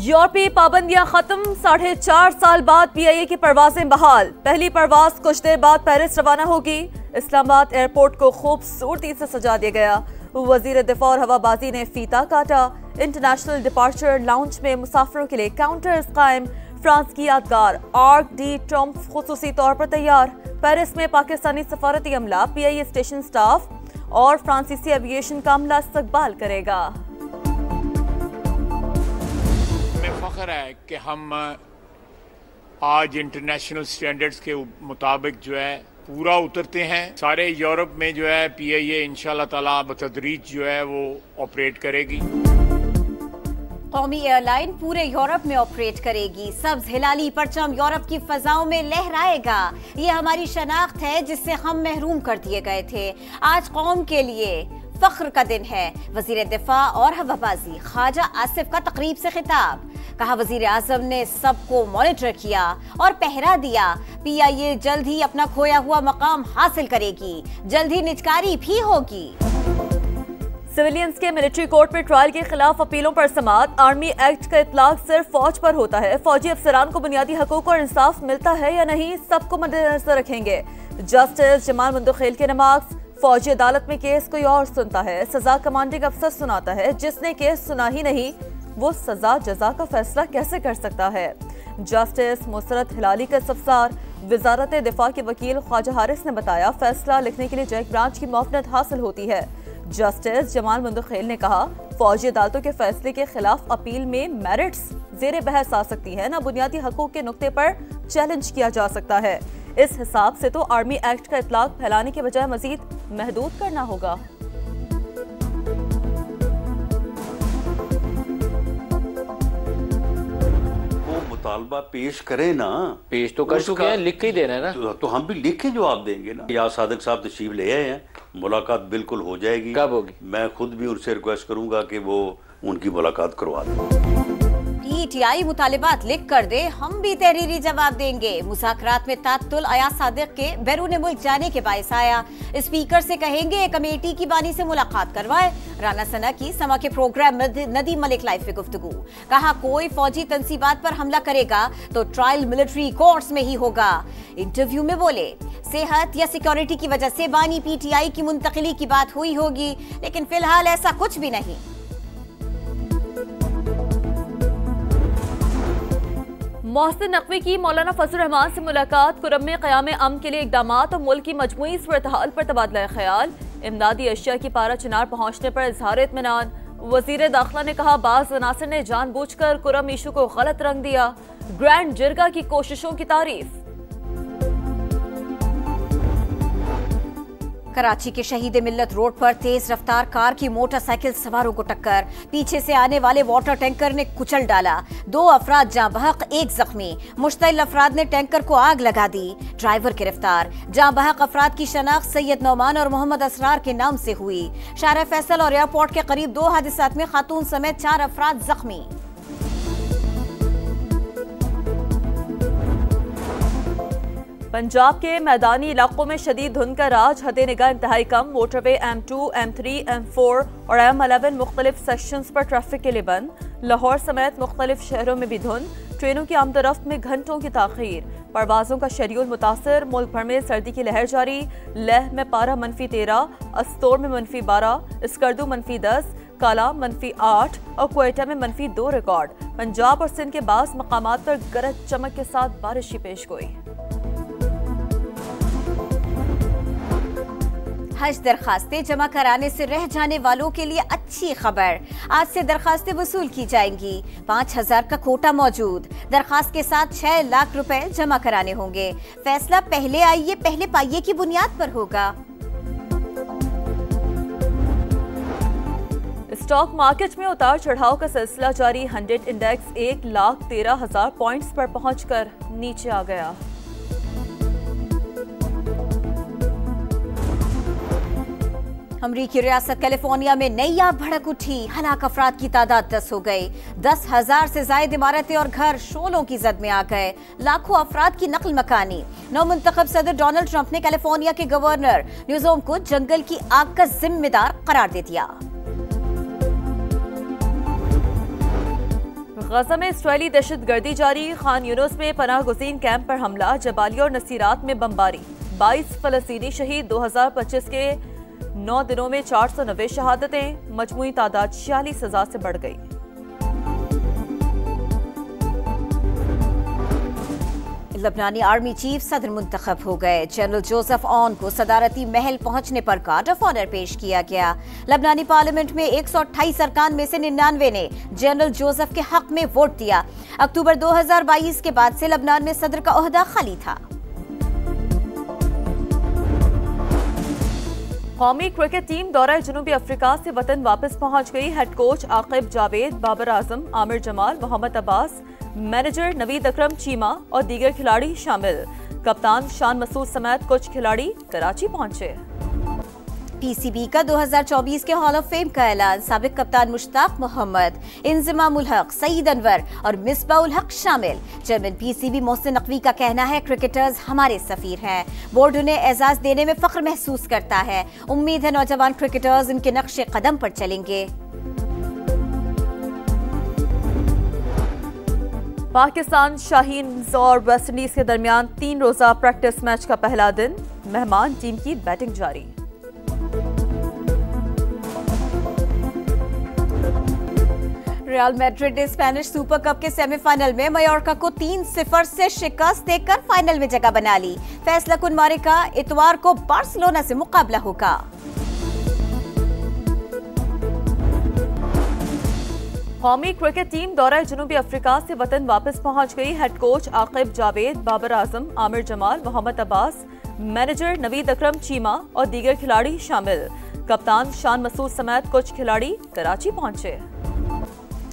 यूरोपीय पाबंदियां खत्म, 4.5 साल बाद PIA की परवाजें बहाल। पहली परवाज कुछ देर बाद पेरिस रवाना होगी। इस्लामाबाद एयरपोर्ट को खूबसूरती से सजा दिया गया। वजीर दिफा और हवाबाजी ने फीता काटा। इंटरनेशनल डिपार्चर लाउंज में मुसाफिरों के लिए काउंटर्स कायम। फ्रांस की यादगार आर्क डी ट्रम्प खुसूसी तौर पर तैयार। पेरिस में पाकिस्तानी सफारती अमला, PIA स्टेशन स्टाफ और फ्रांसीसी एविएशन का अमला इस्तकबाल करेगा। फख्र है कि हम आज इंटरनेशनल स्टैंडर्ड्स के मुताबिक जो है पूरा उतरते हैं। सारे यूरोप में जो है PIA इंशाल्लाह ताला बतदरीज जो है वो ऑपरेट करेगी। कौमी एयरलाइन पूरे यूरोप में ऑपरेट करेगी। सब्ज हिलाली परचम यूरोप की फजाओं में लहराएगा। ये हमारी शनाख्त है जिससे हम महरूम कर दिए गए थे। आज कौम के लिए फख्र का दिन है। वजीर दिफा और हवाबाजी ख्वाजा आसिफ का तकरीब से खिताब। कहा वजीर आजम ने सबको मॉनिटर किया और पहरा दिया। PIA जल्द ही अपना खोया हुआ मकाम हासिल करेगी, जल्द ही निजकारी भी होगी। सिविलियंस के मिलिट्री कोर्ट में ट्रायल के खिलाफ अपीलों पर समाअत। आर्मी एक्ट का इतलाक सिर्फ फौज पर होता है। फौजी अफसरान को बुनियादी हकूक और इंसाफ मिलता है या नहीं, सबको मद्देनजर रखेंगे। जस्टिस जमाल मुंदखेल के नमाज। फौजी अदालत में केस कोई और सुनता है, सजा कमांडिंग अफसर सुनाता है। जिसने केस सुना ही नहीं वो सजा जजा का फैसला कैसे कर सकता है। जस्टिस मुसरत हिलाली का इस्तफसार। वजारत दिफा के वकील ख्वाजा हारिस ने बताया फैसला लिखने के लिए जैक ब्रांच की मुआवनत हासिल होती है। जस्टिस जमाल मुंदखेल ने कहा फौजी अदालतों के फैसले के खिलाफ अपील में मेरिट्स जेर बहस आ सकती है, न बुनियादी हकूक के नुक्ते पर चैलेंज किया जा सकता है। इस हिसाब से तो आर्मी एक्ट का इतलाक फैलाने के बजाय मजीद महदूद करना होगा। वो मुतालबा पेश करें ना। पेश तो कर चुके हैं, लिख के ही देना है ना। तो हम भी लिख के जवाब देंगे ना। या सादिक साहब तशरीफ ले आए हैं, मुलाकात बिल्कुल हो जाएगी। कब होगी? मैं खुद भी उनसे रिक्वेस्ट करूंगा कि वो उनकी मुलाकात करवा दें। PTI मुतालिबात लिख कर दे, हम भी तहरीरी जवाब देंगे। मुज़ाकरात में तात्तुल अयाज सादिक के बैरून मुल्क जाने के बायस आया। स्पीकर से कहेंगे कमेटी की बानी से मुलाकात करवाए। राना सना की समा के प्रोग्राम नदीम मलिक लाइफ में गुफ्तगू। कहा कोई फौजी तंसीबात पर हमला करेगा तो ट्रायल मिलिट्री कोर्ट्स में ही होगा। इंटरव्यू में बोले सेहत या सिक्योरिटी की वजह से बानी PTI की मुंतकिली की बात हुई होगी, लेकिन फिलहाल ऐसा कुछ भी नहीं। मोहसिन नकवी की मौलाना फजल रहमान से मुलाकात। कुरम में क़याम अमन के लिए इक़दामात और मुल्क की मजमूई सूरत-हाल पर तबादला ख्याल। इमदादी अशिया की पारा चिनार पहुंचने पर इजहार इत्मीनान। वजीर दाखिला ने कहा बाज़ अनासिर ने जानबूझकर कुरम इशू को गलत रंग दिया। ग्रैंड जिरगा की कोशिशों की तारीफ। कराची के शहीद मिल्लत रोड पर तेज रफ्तार कार की मोटरसाइकिल सवारों को टक्कर। पीछे से आने वाले वाटर टैंकर ने कुचल डाला। 2 अफराद जाँ बहक, 1 जख्मी। मुश्तइल अफराद ने टैंकर को आग लगा दी। ड्राइवर गिरफ्तार। जाँ बहक अफराद की शनाख्त सैयद नौमान और मोहम्मद असरार के नाम से हुई। शाहर फैसल और एयरपोर्ट के करीब 2 हादसात में खातून समेत 4 अफराद जख्मी। पंजाब के मैदानी इलाकों में शदीद धुंध का राज। हद निगाह इंतहाई कम। मोटरवे M2, M3, M4 और M11 मुख्तलिफ सेक्शंस पर ट्रैफिक के लिए बंद। लाहौर समेत मुख्तलिफ शहरों में भी धुंध। ट्रेनों की आमदरफ्त में घंटों की ताखीर। परवाजों का शेड्यूल मुतासर। मुल्क भर में सर्दी की लहर जारी। लेह में पारा -13, अस्तोर में -12, स्कर्दू -10, काला -8 और क्वेटा में -2 रिकॉर्ड। पंजाब और सिंध के बास मकामात पर गरज चमक के साथ बारिश की पेशगोई। हज दरखास्तें जमा कराने से रह जाने वालों के लिए अच्छी खबर। आज से दरखास्तें वसूल की जाएंगी। 5000 का कोटा मौजूद। दरखास्त के साथ 6 लाख रुपए जमा कराने होंगे। फैसला पहले आइए पहले पाइए की बुनियाद पर होगा। स्टॉक मार्केट में उतार चढ़ाव का सिलसिला जारी। 100 इंडेक्स 1,13,000 पॉइंट्स पर पहुंचकर नीचे आ गया। अमरीकी रियासत कैलिफोर्निया में नई आग भड़क उठी। हलाक अफराद की तादाद 10 हो गई। 10,000 से ज्यादा इमारतें और घर शोलों की जद में आ गए। लाखों अफराद की नकल मकानी। नवमुंतखब सदर डोनाल्ड ट्रंप ने कैलिफोर्निया के गवर्नर न्यूसोम को जंगल की आग का जिम्मेदार करार दे दिया। गजा में इसराइली दहशतगर्दी जारी, खान यूनुस में पनाह गुज़ीन कैंप पर हमला, जबालिया और नसीरात में बमबारी, 22 फलस्तीनी शहीद। 2025 के 9 दिनों में 490 शहादतें, मजमूई तादाद 46,000 से बढ़ गई। लबनानी आर्मी चीफ सदर मुंतखब हो गए। जनरल जोसेफ ऑन को सदारती महल पहुंचने पर गार्ड ऑफ ऑनर पेश किया गया। लबनानी पार्लियामेंट में 128 अरकान में से 99 ने जनरल जोसेफ के हक में वोट दिया। अक्टूबर 2022 के बाद से लबनान में सदर का ओहदा खाली था। कौमी क्रिकेट टीम दौरा जनूबी अफ्रीका से वतन वापस पहुंच गई। Head coach Aqib Javed, Babar Azam, Aamir Jamal, Mohammad Abbas, manager Naveed अकरम चीमा और दीगर खिलाड़ी शामिल। कप्तान शान मसूद समेत कुछ खिलाड़ी कराची पहुंचे। पीसीबी का 2024 के हॉल ऑफ फेम का ऐलान, साबिक कप्तान मुश्ताक मोहम्मद, इंजमामुल हक, सईद अनवर और मिसबाउल हक शामिल। चेयरमैन पीसीबी मोहसिन नकवी का कहना है, क्रिकेटर्स हमारे सफीर हैं, बोर्ड उन्हें एजाज देने में फख्र महसूस करता है। उम्मीद है नौजवान क्रिकेटर्स इनके नक्शे कदम पर चलेंगे। पाकिस्तान शाहीन्स और वेस्टइंडीज के दरमियान 3 रोजा प्रैक्टिस मैच का पहला दिन, मेहमान टीम की बैटिंग जारी। रियल मैड्रिड ने स्पेनिश सुपर कप के सेमीफाइनल में मायोर्का को 3-0 से शिकस्त देकर फाइनल में जगह बना ली। फैसला कुन मारिका इतवार को बार्सिलोना से मुकाबला होगा। कौमी क्रिकेट टीम दौरा जनूबी अफ्रीका से वतन वापस पहुंच गई। Head coach Aqib Javed, Babar Azam, Aamir Jamal, Mohammad Abbas, manager Naveed अकरम चीमा और दीगर खिलाड़ी शामिल। कप्तान शान मसूद समेत कुछ खिलाड़ी कराची पहुंचे।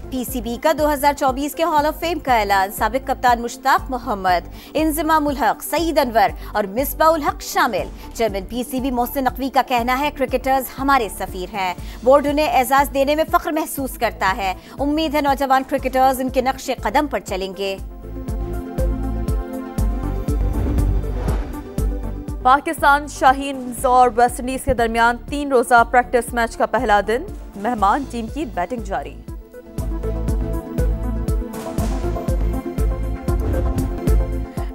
पीसीबी का 2024 के हॉल ऑफ फेम का ऐलान, साबिक कप्तान मुश्ताक मोहम्मद, इंजमामुल हक, सईद अनवर और मिसबाउल हक शामिल। चेयरमैन पीसीबी मोहसिन नकवी का कहना है, क्रिकेटर्स हमारे सफीर हैं, बोर्ड उन्हें एजाज देने में फख्र महसूस करता है। उम्मीद है नौजवान क्रिकेटर्स इनके नक्शे कदम पर चलेंगे। पाकिस्तान शाहीन्स और वेस्टइंडीज के दरमियान 3 रोजा प्रैक्टिस मैच का पहला दिन, मेहमान टीम की बैटिंग जारी।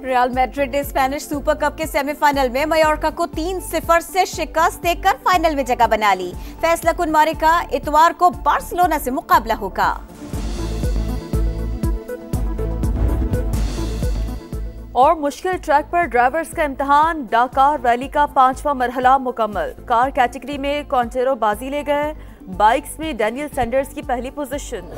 रियल मैड्रिड ने स्पेनिश सुपर कप के सेमीफाइनल में मायोर्का को 3-0 से शिकस्त देकर फाइनल में जगह बना ली। फैसला कुन मारिका इतवार को बार्सिलोना से मुकाबला होगा। और मुश्किल ट्रैक पर ड्राइवर्स का इम्तिहान, डाकार रैली का 5वां मरहला मुकम्मल। कार कैटेगरी में कॉन्टेरो बाजी ले गए, बाइक्स में डैनियल सैंडर्स की पहली पोजीशन।